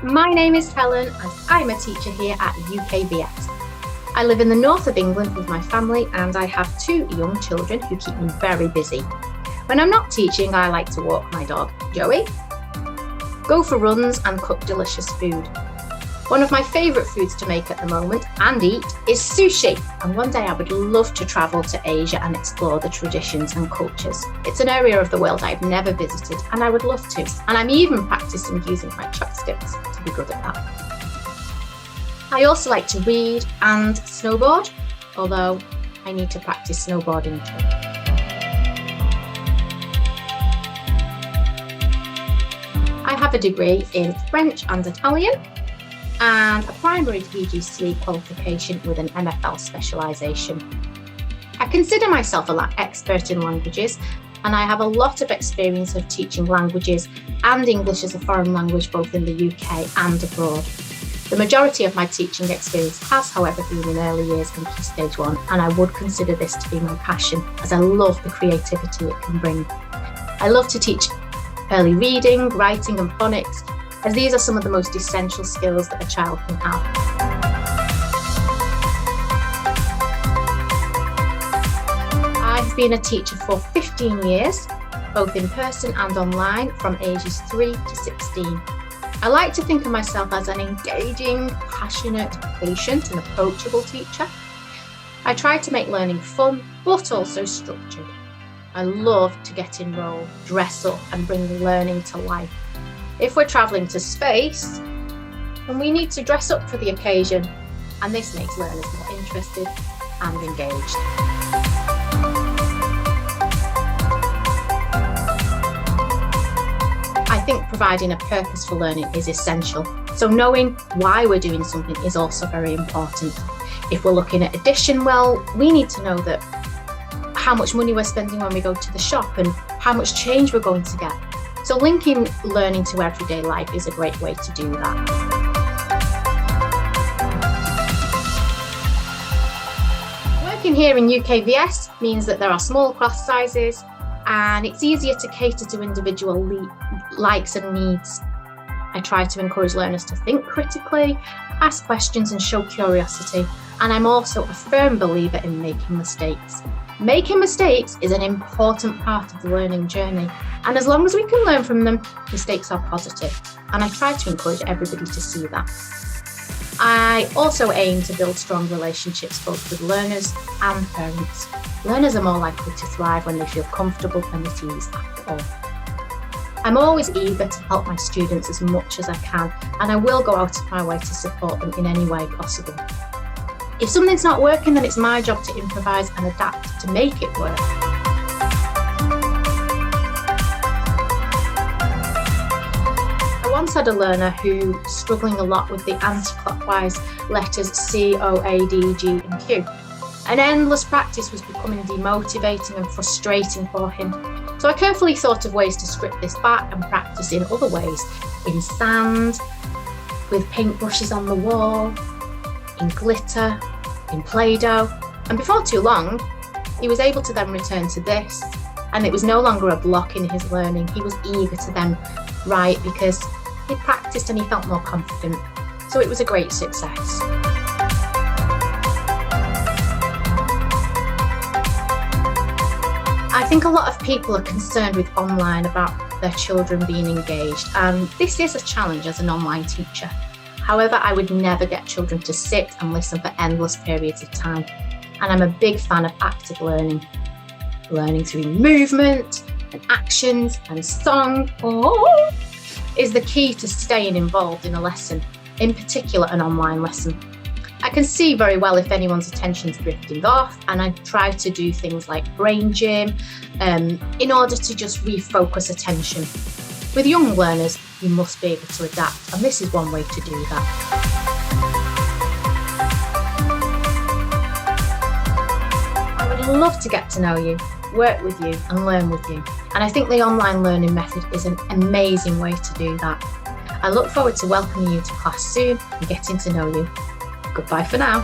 My name is Helen and I'm a teacher here at UKVS. I live in the north of England with my family and I have 2 young children who keep me very busy. When I'm not teaching, I like to walk my dog, Joey, go for runs and cook delicious food. One of my favourite foods to make at the moment and eat is sushi, and one day I would love to travel to Asia and explore the traditions and cultures. It's an area of the world I've never visited and I would love to, and I'm even practising using my chopsticks to be good at that. I also like to read and snowboard, although I need to practice snowboarding too. I have a degree in French and Italian, and a primary PGCE qualification with an MFL specialisation. I consider myself an expert in languages, and I have a lot of experience of teaching languages and English as a foreign language both in the UK and abroad. The majority of my teaching experience has, however, been in early years and Key Stage 1, and I would consider this to be my passion as I love the creativity it can bring. I love to teach early reading, writing and phonics, as these are some of the most essential skills that a child can have. I've been a teacher for 15 years, both in person and online, from ages 3 to 16. I like to think of myself as an engaging, passionate, patient and approachable teacher. I try to make learning fun, but also structured. I love to get enrolled, dress up and bring learning to life. If we're travelling to space, then we need to dress up for the occasion, and this makes learners more interested and engaged. I think providing a purpose for learning is essential, so knowing why we're doing something is also very important. If we're looking at addition, well, we need to know that how much money we're spending when we go to the shop and how much change we're going to get. So linking learning to everyday life is a great way to do that. Working here in UKVS means that there are small class sizes and it's easier to cater to individual likes and needs. I try to encourage learners to think critically, ask questions and show curiosity, and I'm also a firm believer in making mistakes. Making mistakes is an important part of the learning journey, and as long as we can learn from them, mistakes are positive, and I try to encourage everybody to see that. I also aim to build strong relationships both with learners and parents. Learners are more likely to thrive when they feel comfortable and at ease after all. I'm always eager to help my students as much as I can, and I will go out of my way to support them in any way possible. If something's not working, then it's my job to improvise and adapt to make it work. I once had a learner who was struggling a lot with the anti-clockwise letters C, O, A, D, G and Q. An endless practice was becoming demotivating and frustrating for him. So I carefully thought of ways to strip this back and practice in other ways, in sand, with paintbrushes on the wall, in glitter, in Play-Doh, and before too long, he was able to then return to this, and it was no longer a block in his learning. He was eager to then write because he'd practiced and he felt more confident. So it was a great success. I think a lot of people are concerned with online about their children being engaged, and this is a challenge as an online teacher. However, I would never get children to sit and listen for endless periods of time. And I'm a big fan of active learning. Learning through movement and actions and song is the key to staying involved in a lesson, in particular an online lesson. I can see very well if anyone's attention's drifting off, and I try to do things like brain gym in order to just refocus attention. With young learners, you must be able to adapt, and this is one way to do that. I would love to get to know you, work with you and learn with you, and I think the online learning method is an amazing way to do that. I look forward to welcoming you to class soon and getting to know you. Goodbye for now.